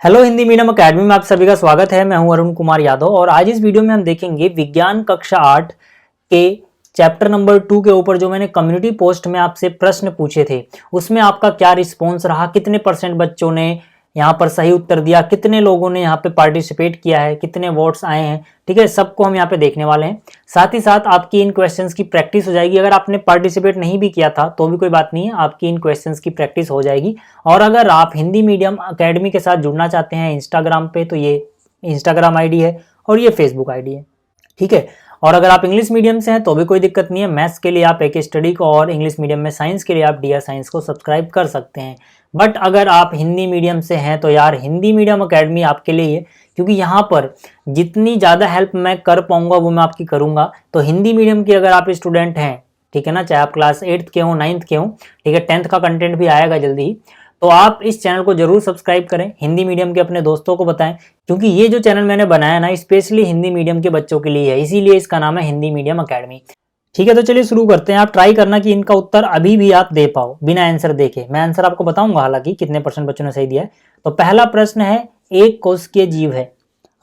Hello Hindi medium academy में आप सभी का स्वागत है। मैं हूं अरुण कुमार यादव और आज इस वीडियो में हम देखेंगे विज्ञान कक्षा 8 के चैप्टर नंबर 2 के ऊपर जो मैंने कम्युनिटी पोस्ट में आपसे प्रश्न पूछे थे उसमें आपका क्या रिस्पॉन्स रहा, कितने परसेंट बच्चों ने यहाँ पर सही उत्तर दिया, कितने लोगों ने यहाँ पे पार्टिसिपेट किया है, कितने वोट्स आए हैं। ठीक है, सबको हम यहाँ पे देखने वाले हैं। साथ ही साथ आपकी इन क्वेश्चंस की प्रैक्टिस हो जाएगी। अगर आपने पार्टिसिपेट नहीं भी किया था तो भी कोई बात नहीं है, आपकी इन क्वेश्चंस की प्रैक्टिस हो जाएगी। और अगर आप हिंदी मीडियम अकेडमी के साथ जुड़ना चाहते हैं इंस्टाग्राम पे तो ये इंस्टाग्राम आईडी है और ये फेसबुक आईडी है। ठीक है, और अगर आप इंग्लिश मीडियम से हैं तो भी कोई दिक्कत नहीं है। मैथ्स के लिए आप AK स्टडी को और इंग्लिश मीडियम में साइंस के लिए आप DR साइंस को सब्सक्राइब कर सकते हैं। बट अगर आप हिंदी मीडियम से हैं तो यार हिंदी मीडियम अकेडमी आपके लिए है, क्योंकि यहाँ पर जितनी ज़्यादा हेल्प मैं कर पाऊंगा वो मैं आपकी करूंगा। तो हिंदी मीडियम के अगर आप स्टूडेंट हैं, ठीक है ना, चाहे आप क्लास 8th के हों, 9th के हों, ठीक है, 10th का कंटेंट भी आएगा जल्दी ही, तो आप इस चैनल को जरूर सब्सक्राइब करें, हिंदी मीडियम के अपने दोस्तों को बताएं, क्योंकि ये जो चैनल मैंने बनाया ना स्पेशली हिंदी मीडियम के बच्चों के लिए है, इसीलिए इसका नाम है हिंदी मीडियम अकेडमी। ठीक है, तो चलिए शुरू करते हैं। आप ट्राई करना कि इनका उत्तर अभी भी आप दे पाओ बिना आंसर देखे। मैं आंसर आपको बताऊंगा हालांकि कितने परसेंट बच्चों ने सही दिया है। तो पहला प्रश्न है, एक कोशिकीय जीव है।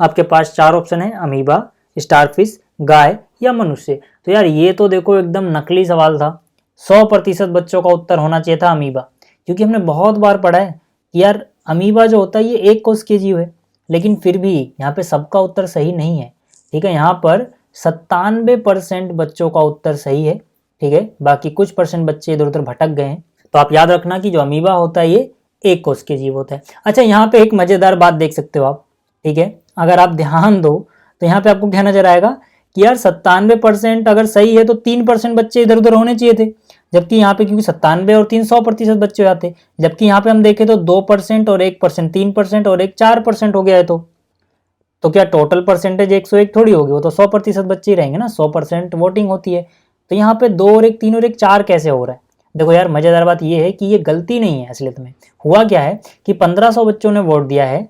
आपके पास 4 ऑप्शन है, अमीबा, स्टारफिश, गाय या मनुष्य। तो यार ये तो देखो एकदम नकली सवाल था। 100% बच्चों का उत्तर होना चाहिए था अमीबा, क्योंकि हमने बहुत बार पढ़ा है कि यार अमीबा जो होता है ये एक कोशिकीय जीव है। लेकिन फिर भी यहाँ पे सबका उत्तर सही नहीं है। ठीक है, यहाँ पर 97% बच्चों का उत्तर सही है। ठीक है, बाकी कुछ परसेंट बच्चे इधर उधर भटक गए हैं। तो आप याद रखना कि जो अमीबा होता है ये एक कोशिकीय जीव होता है। अच्छा, यहाँ पे एक मजेदार बात देख सकते हो आप। ठीक है, अगर आप ध्यान दो तो यहाँ पे आपको क्या नजर आएगा कि यार 97% अगर सही है तो 3% बच्चे इधर उधर होने चाहिए थे, जबकि यहाँ पे क्योंकि 97 और 3 100% बच्चे हो जाते, जबकि यहाँ पे हम देखें तो 2% और 1%, 3% और 1 4% हो गया है। तो क्या टोटल परसेंटेज 101 थोड़ी होगी, वो तो 100% बच्चे ही रहेंगे ना, 100% वोटिंग होती है। तो यहाँ पे 2 और 1 3 और 1 4 कैसे हो रहा है। देखो यार मजेदार बात ये है कि ये गलती नहीं है। असलियत में हुआ क्या है कि 1500 बच्चों ने वोट दिया है।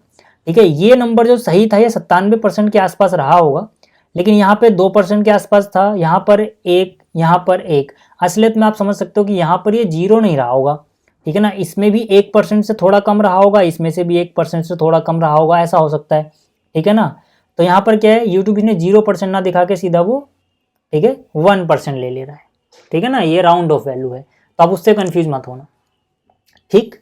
ठीक है, ये नंबर जो सही था ये 97% के आसपास रहा होगा, लेकिन यहाँ पे 2% के आसपास था, यहाँ पर 1, यहाँ पर 1। असलियत में आप समझ सकते हो कि यहाँ पर ये 0 नहीं रहा होगा। ठीक है ना, इसमें भी 1% से थोड़ा कम रहा होगा, इसमें से भी 1% से थोड़ा कम रहा होगा, ऐसा हो सकता है। ठीक है ना, तो यहाँ पर क्या है, यूट्यूब ने 0% ना दिखा के सीधा वो, ठीक है, 1% ले रहा है। ठीक है ना, ये राउंड ऑफ वैल्यू है, तो आप उससे कंफ्यूज मत होना। ठीक,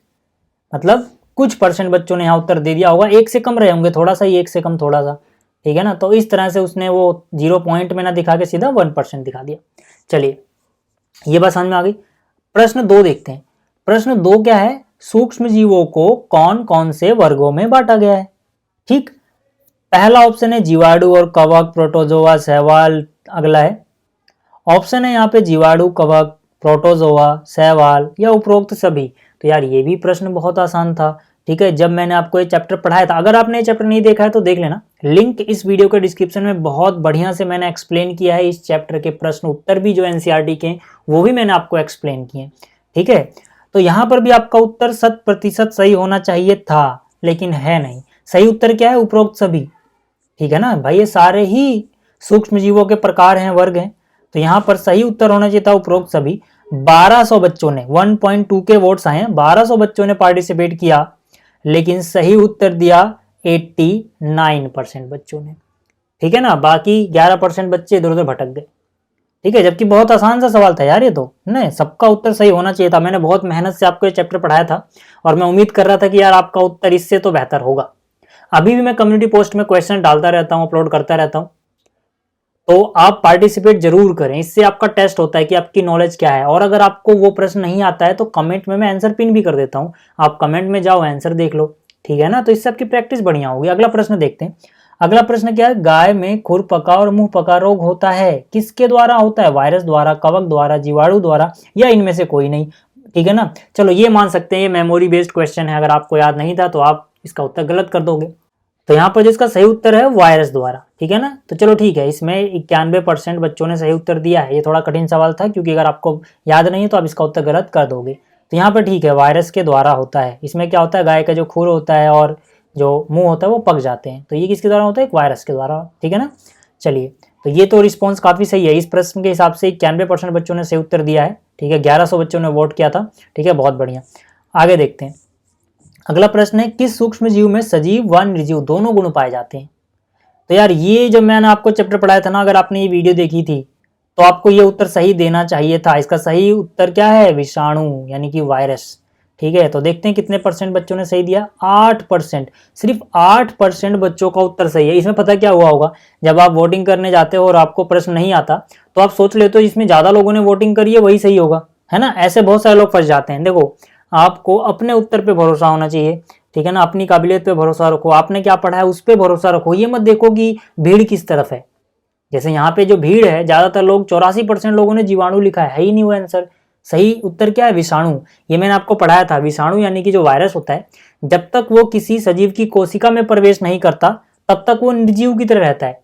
मतलब कुछ परसेंट बच्चों ने यहाँ उत्तर दे दिया होगा, 1 से कम रहे होंगे, थोड़ा सा ही, 1 से कम थोड़ा सा। ठीक है ना, तो इस तरह से उसने वो 0 पॉइंट में ना दिखा के सीधा 1% दिखा दिया। चलिए, ये बात समझ में आ गई। प्रश्न 2 देखते हैं। प्रश्न 2 क्या है, सूक्ष्म जीवों को कौन कौन से वर्गों में बांटा गया है। ठीक, पहला ऑप्शन है जीवाणु और कवक, प्रोटोजोआ, शैवाल। अगला है ऑप्शन है यहाँ पे जीवाणु, कवक, प्रोटोजोआ, शैवाल या उपरोक्त सभी। तो यार ये भी प्रश्न बहुत आसान था। ठीक है, जब मैंने आपको ये चैप्टर पढ़ाया था, अगर आपने ये चैप्टर नहीं देखा है तो देख लेना, लिंक इस वीडियो के डिस्क्रिप्शन में बहुत बढ़िया से मैंने एक्सप्लेन किया है। इस चैप्टर के प्रश्न उत्तर भी जो NCERT के वो भी मैंने आपको एक्सप्लेन किए। ठीक है, तो यहाँ पर भी आपका उत्तर 100% सही होना चाहिए था, लेकिन है नहीं। सही उत्तर क्या है, उपरोक्त सभी। ठीक है ना भाई, ये सारे ही सूक्ष्म जीवों के प्रकार हैं, वर्ग हैं। तो यहाँ पर सही उत्तर होना चाहिए था उपरोक्त सभी। 1200 बच्चों ने, 1.2 के वोट्स आए हैं, 1200 बच्चों ने पार्टिसिपेट किया, लेकिन सही उत्तर दिया 89% बच्चों ने। ठीक है ना, बाकी 11% बच्चे इधर उधर भटक गए। ठीक है, जबकि बहुत आसान सा सवाल था यार ये तो, नहीं सबका उत्तर सही होना चाहिए था। मैंने बहुत मेहनत से आपको ये चैप्टर पढ़ाया था और मैं उम्मीद कर रहा था कि यार आपका उत्तर इससे तो बेहतर होगा। अभी भी मैं कम्युनिटी पोस्ट में क्वेश्चन डालता रहता हूँ, अपलोड करता रहता हूँ, तो आप पार्टिसिपेट जरूर करें। इससे आपका टेस्ट होता है कि आपकी नॉलेज क्या है। और अगर आपको वो प्रश्न नहीं आता है तो कमेंट में मैं आंसर पिन भी कर देता हूँ, आप कमेंट में जाओ, आंसर देख लो। ठीक है ना, तो इससे आपकी प्रैक्टिस बढ़िया होगी। अगला प्रश्न देखते हैं। अगला प्रश्न क्या है, गाय में खुरपका और मुंहपका रोग होता है, किसके द्वारा होता है, वायरस द्वारा, कवक द्वारा, जीवाणु द्वारा या इनमें से कोई नहीं। ठीक है ना, चलो ये मान सकते हैं ये मेमोरी बेस्ड क्वेश्चन है, अगर आपको याद नहीं था तो आप इसका उत्तर गलत कर दोगे। तो यहाँ पर जिसका सही उत्तर है वायरस द्वारा। ठीक है ना, तो चलो ठीक है, इसमें 91% बच्चों ने सही उत्तर दिया है। ये थोड़ा कठिन सवाल था, क्योंकि अगर आपको याद नहीं है तो आप इसका उत्तर गलत कर दोगे। तो यहाँ पर ठीक है, वायरस के द्वारा होता है। इसमें क्या होता है, गाय का जो खुर होता है और जो मुंह होता है वो पक जाते हैं, तो ये किसके द्वारा होता है, एक वायरस के द्वारा। ठीक है ना, चलिए, तो ये तो रिस्पॉन्स काफी सही है। इस प्रश्न के हिसाब से 91% बच्चों ने सही उत्तर दिया है। ठीक है, 1100 बच्चों ने वोट किया था। ठीक है, बहुत बढ़िया। आगे देखते हैं। अगला प्रश्न है, किस सूक्ष्म जीव में सजीव व निर्जीव दोनों गुण पाए जाते हैं? तो यार ये जब मैंने आपको चैप्टर पढ़ाया था ना, अगर आपने ये वीडियो देखी थी तो आपको ये उत्तर सही देना चाहिए था। इसका सही उत्तर क्या है? विषाणु यानी कि वायरस। ठीक है, तो देखते हैं कितने परसेंट बच्चों ने सही दिया। 8%, सिर्फ 8% बच्चों का उत्तर सही है। इसमें पता क्या हुआ होगा, जब आप वोटिंग करने जाते हो और आपको प्रश्न नहीं आता तो आप सोच लेते हो इसमें ज्यादा लोगों ने वोटिंग करी है वही सही होगा, है ना। ऐसे बहुत सारे लोग फंस जाते हैं। देखो, आपको अपने उत्तर पे भरोसा होना चाहिए, ठीक है ना। अपनी काबिलियत पे भरोसा रखो, आपने क्या पढ़ा है उस पे भरोसा रखो। ये मत देखो कि भीड़ किस तरफ है। जैसे यहाँ पे जो भीड़ है, ज्यादातर लोग 84% लोगों ने जीवाणु लिखा है ही नहीं वो आंसर। सही उत्तर क्या है? विषाणु। ये मैंने आपको पढ़ाया था। विषाणु यानी कि जो वायरस होता है, जब तक वो किसी सजीव की कोशिका में प्रवेश नहीं करता तब तक वो निर्जीव की तरह रहता है।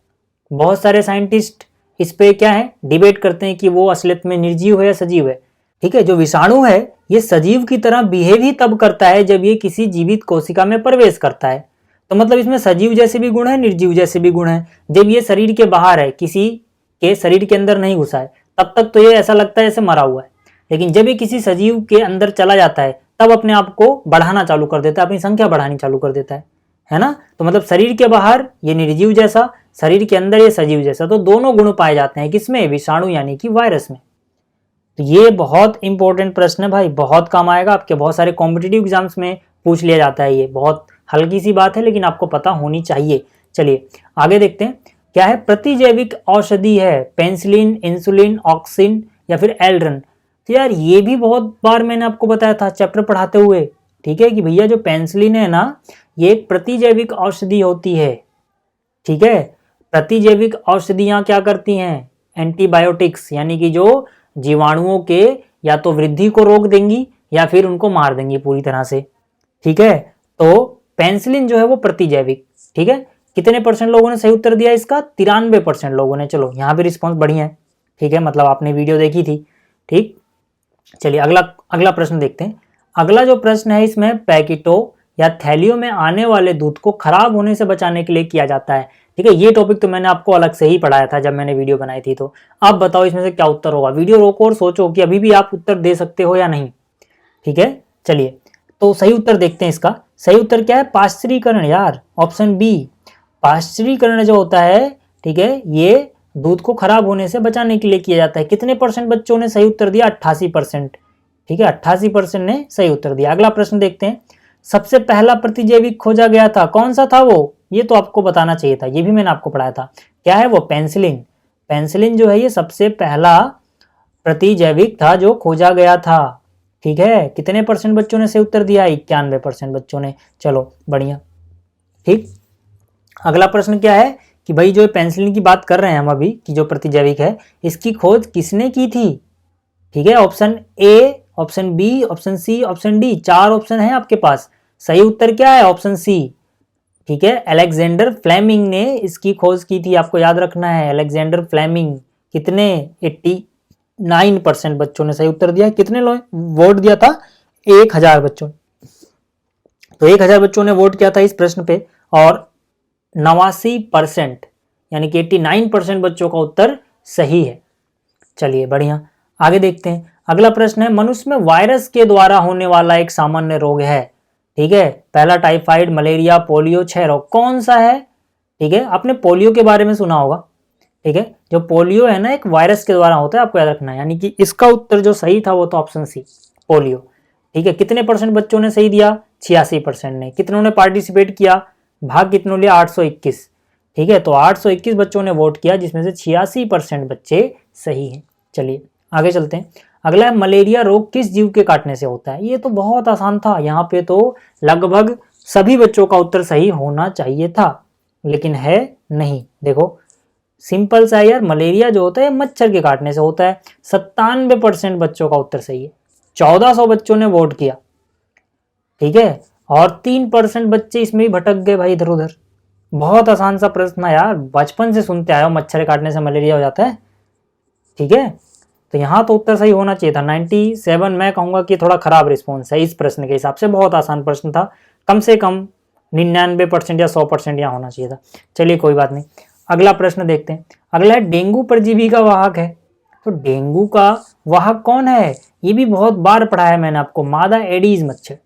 बहुत सारे साइंटिस्ट इस पे क्या है, डिबेट करते हैं कि वो असलियत में निर्जीव है या सजीव है। ठीक है, जो विषाणु है ये सजीव की तरह बिहेव ही तब करता है जब ये किसी जीवित कोशिका में प्रवेश करता है। तो मतलब इसमें सजीव जैसे भी गुण है, निर्जीव जैसे भी गुण है। जब ये शरीर के बाहर है, किसी के शरीर के अंदर नहीं घुसा है, तब तक तो ये ऐसा लगता है जैसे मरा हुआ है। लेकिन जब ये किसी सजीव के अंदर चला जाता है तब अपने आप को बढ़ाना चालू कर देता है, अपनी संख्या बढ़ानी चालू कर देता है ना। तो मतलब शरीर के बाहर ये निर्जीव जैसा, शरीर के अंदर ये सजीव जैसा, तो दोनों गुण पाए जाते हैं किसमें? विषाणु यानी कि वायरस में। तो ये बहुत इंपॉर्टेंट प्रश्न है भाई, बहुत काम आएगा आपके। बहुत सारे कॉम्पिटिटिव एग्जाम्स में पूछ लिया जाता है। ये बहुत हल्की सी बात है लेकिन आपको पता होनी चाहिए। चलिए आगे देखते हैं, क्या है? प्रतिजैविक औषधि है पेनिसिलिन, इंसुलिन, ऑक्सिन या फिर एल्ड्रन। तो यार ये भी बहुत बार मैंने आपको बताया था चैप्टर पढ़ाते हुए, ठीक है, कि भैया जो पेनिसिलिन है ना, ये एक प्रतिजैविक औषधि होती है। ठीक है, प्रतिजैविक औषधियां क्या करती हैं? एंटीबायोटिक्स, यानी कि जो जीवाणुओं के या तो वृद्धि को रोक देंगी या फिर उनको मार देंगी पूरी तरह से। ठीक है, तो पेनिसिलिन जो है वो प्रतिजैविक। ठीक है, कितने परसेंट लोगों ने सही उत्तर दिया इसका? 93% लोगों ने। चलो यहाँ भी रिस्पॉन्स बढ़िया है। ठीक है, मतलब आपने वीडियो देखी थी। ठीक, चलिए अगला प्रश्न देखते हैं। अगला जो प्रश्न है इसमें पैकेटो या थैलियों में आने वाले दूध को खराब होने से बचाने के लिए किया जाता है। ठीक है, ये टॉपिक तो मैंने आपको अलग से ही पढ़ाया था जब मैंने वीडियो बनाई थी। तो अब बताओ इसमें से क्या उत्तर होगा। वीडियो रोको और सोचो कि अभी भी आप उत्तर दे सकते हो या नहीं। ठीक है, चलिए तो सही उत्तर देखते हैं इसका। सही उत्तर क्या है? पाश्चुरीकरण यार, ऑप्शन बी। पाश्चुरीकरण जो होता है, ठीक है, ये दूध को खराब होने से बचाने के लिए किया जाता है। कितने परसेंट बच्चों ने सही उत्तर दिया? 88%। ठीक है, 88% ने सही उत्तर दिया। अगला प्रश्न देखते हैं। सबसे पहला प्रतिजैविक खोजा गया था, कौन सा था वो? ये तो आपको बताना चाहिए था, ये भी मैंने आपको पढ़ाया था। क्या है वो? पेनिसिलिन। पेनिसिलिन जो है ये सबसे पहला प्रतिजैविक था जो खोजा गया था। ठीक है, कितने परसेंट बच्चों ने सही उत्तर दिया? 91% बच्चों ने। चलो बढ़िया। ठीक, अगला प्रश्न क्या है कि भाई जो पेनिसिलिन की बात कर रहे हैं हम अभी, कि जो प्रतिजैविक है, इसकी खोज किसने की थी? ठीक है, option A, option B, option C, option D. 4 option है आपके पास। सही उत्तर क्या है? Option C. ठीक है, अलेक्जेंडर फ्लेमिंग ने इसकी खोज की थी। आपको याद रखना है, अलेक्जेंडर फ्लेमिंग। कितने? 89% बच्चों ने सही उत्तर दिया। कितने वोट दिया था? 1000 बच्चों। तो 1000 बच्चों ने वोट किया था इस प्रश्न पे और 89% यानी कि 89% बच्चों का उत्तर सही है। चलिए बढ़िया, आगे देखते हैं। अगला प्रश्न है, मनुष्य में वायरस के द्वारा होने वाला एक सामान्य रोग है। ठीक है, पहला टाइफाइड, मलेरिया, पोलियो, क्षय रोग, कौन सा है? ठीक है, आपने पोलियो के बारे में सुना होगा। ठीक है, जो पोलियो है ना, एक वायरस के द्वारा होता है, आपको याद रखना है। यानी कि इसका उत्तर जो सही था वो तो ऑप्शन सी, पोलियो। ठीक है, कितने परसेंट बच्चों ने सही दिया? 86% ने। कितनों ने पार्टिसिपेट किया? भाग कितनों लिया? 821। ठीक है, तो 821 बच्चों ने वोट किया जिसमें से 86% बच्चे सही हैं। चलिए आगे चलते हैं। अगला है, मलेरिया रोग किस जीव के काटने से होता है? ये तो बहुत आसान था, यहाँ पे तो लगभग सभी बच्चों का उत्तर सही होना चाहिए था, लेकिन है नहीं। देखो सिंपल सा है यार, मलेरिया जो होता है मच्छर के काटने से होता है। 97% बच्चों का उत्तर सही है। 1400 बच्चों ने वोट किया। ठीक है, और 3% बच्चे इसमें ही भटक गए भाई इधर उधर। बहुत आसान सा प्रश्न है यार, बचपन से सुनते आए हो मच्छर काटने से मलेरिया हो जाता है। ठीक है, तो यहाँ तो उत्तर सही होना चाहिए था। 97 मैं कहूँगा कि थोड़ा खराब रिस्पॉन्स है इस प्रश्न के हिसाब से। बहुत आसान प्रश्न था, कम से कम 99% या 100% यहाँ होना चाहिए था। चलिए कोई बात नहीं, अगला प्रश्न देखते हैं। अगला है, डेंगू परजीवी का वाहक है। तो डेंगू का वाहक कौन है? ये भी बहुत बार पढ़ा है मैंने आपको, मादा एडीज मच्छर।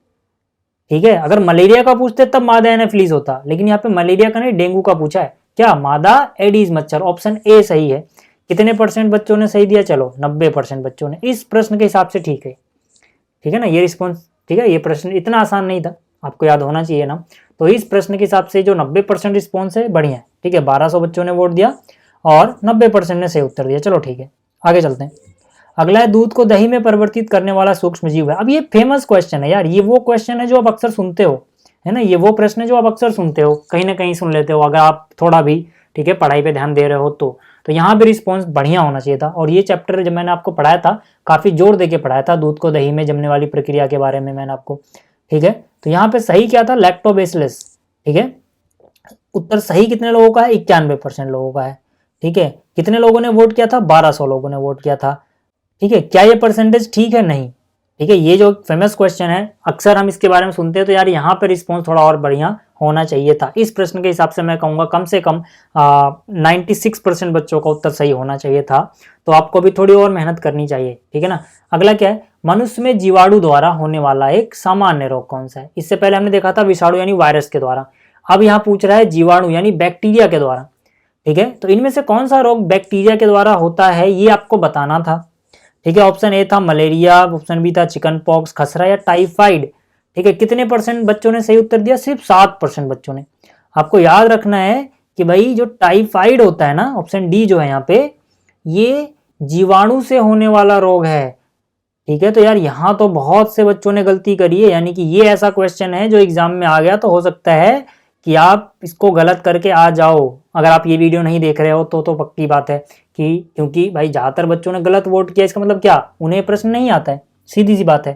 ठीक है, अगर मलेरिया का पूछते तब मादा एनाफिलीज होता, लेकिन यहाँ पे मलेरिया का नहीं डेंगू का पूछा है। क्या? मादा एडीज मच्छर, ऑप्शन ए सही है। कितने % बच्चों ने सही दिया? चलो 90% बच्चों ने। इस प्रश्न के हिसाब से ठीक है, ठीक है ना, ये रिस्पॉन्स ठीक है। ये प्रश्न इतना आसान नहीं था, आपको याद होना चाहिए ना। तो इस प्रश्न के हिसाब से जो 90% रिस्पॉन्स है बढ़िया है, ठीक है। 1200 बच्चों ने वोट दिया और 90% ने सही उत्तर दिया। चलो ठीक है, आगे चलते हैं। अगला है, दूध को दही में परिवर्तित करने वाला सूक्ष्म जीव है। अब ये फेमस क्वेश्चन है यार, ये वो क्वेश्चन है जो आप अक्सर सुनते हो, है ना, ये वो प्रश्न है जो आप अक्सर सुनते हो, कहीं ना कहीं सुन लेते हो अगर आप थोड़ा भी, ठीक है, पढ़ाई पे ध्यान दे रहे हो तो यहाँ पे रिस्पॉन्स बढ़िया होना चाहिए था। और ये चैप्टर जब मैंने आपको पढ़ाया था काफी जोर देके पढ़ाया था, दूध को दही में जमने वाली प्रक्रिया के बारे में मैंने आपको, ठीक है। तो यहाँ पे सही क्या था? लैक्टोबैसिलस, ठीक है। उत्तर सही कितने लोगों का है? 91% लोगों का है, ठीक है। कितने लोगों ने वोट किया था? 1200 लोगों ने वोट किया था, ठीक है। क्या ये परसेंटेज ठीक है? नहीं, ठीक है। ये जो फेमस क्वेश्चन है अक्सर हम इसके बारे में सुनते हैं, तो यार यहाँ पे रिस्पॉन्स थोड़ा और बढ़िया होना चाहिए था। इस प्रश्न के हिसाब से मैं कहूँगा कम से कम 96% बच्चों का उत्तर सही होना चाहिए था। तो आपको भी थोड़ी और मेहनत करनी चाहिए, ठीक है ना। अगला क्या है? मनुष्य में जीवाणु द्वारा होने वाला एक सामान्य रोग कौन सा है? इससे पहले हमने देखा था विषाणु यानी वायरस के द्वारा, अब यहाँ पूछ रहा है जीवाणु यानी बैक्टीरिया के द्वारा, ठीक है। तो इनमें से कौन सा रोग बैक्टीरिया के द्वारा होता है ये आपको बताना था, ठीक है। ऑप्शन ए था मलेरिया, ऑप्शन बी था चिकन पॉक्स, खसरा या टाइफाइड, ठीक है। कितने % बच्चों ने सही उत्तर दिया? सिर्फ 7% बच्चों ने। आपको याद रखना है कि भाई जो टाइफाइड होता है ना, ऑप्शन डी जो है यहाँ पे, ये जीवाणु से होने वाला रोग है, ठीक है। तो यार यहाँ तो बहुत से बच्चों ने गलती करी है, यानी कि ये ऐसा क्वेश्चन है जो एग्जाम में आ गया तो हो सकता है कि आप इसको गलत करके आ जाओ। अगर आप ये वीडियो नहीं देख रहे हो तो पक्की बात है कि, क्योंकि भाई ज़्यादातर बच्चों ने गलत वोट किया, इसका मतलब क्या? उन्हें प्रश्न नहीं आता है, सीधी सी बात है,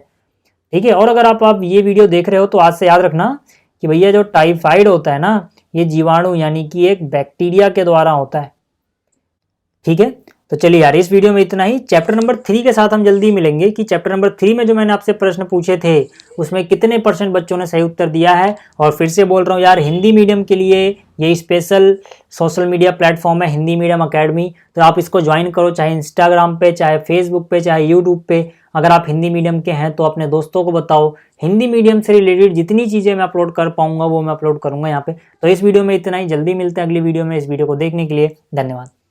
ठीक है। और अगर आप ये वीडियो देख रहे हो तो आज से याद रखना कि भैया जो टाइफाइड होता है ना, ये जीवाणु यानी कि एक बैक्टीरिया के द्वारा होता है, ठीक है। तो चलिए यार, इस वीडियो में इतना ही। चैप्टर नंबर 3 के साथ हम जल्दी मिलेंगे कि चैप्टर नंबर 3 में जो मैंने आपसे प्रश्न पूछे थे उसमें कितने % बच्चों ने सही उत्तर दिया है। और फिर से बोल रहा हूँ यार, हिंदी मीडियम के लिए ये स्पेशल सोशल मीडिया प्लेटफॉर्म है हिंदी मीडियम अकेडमी, तो आप इसको ज्वाइन करो, चाहे इंस्टाग्राम पे, चाहे फेसबुक पे, चाहे यूट्यूब पे। अगर आप हिंदी मीडियम के हैं तो अपने दोस्तों को बताओ। हिंदी मीडियम से रिलेटेड जितनी चीज़ें मैं अपलोड कर पाऊंगा वो मैं अपलोड करूंगा यहाँ पे। तो इस वीडियो में इतना ही, जल्दी मिलते हैं अगली वीडियो में। इस वीडियो को देखने के लिए धन्यवाद।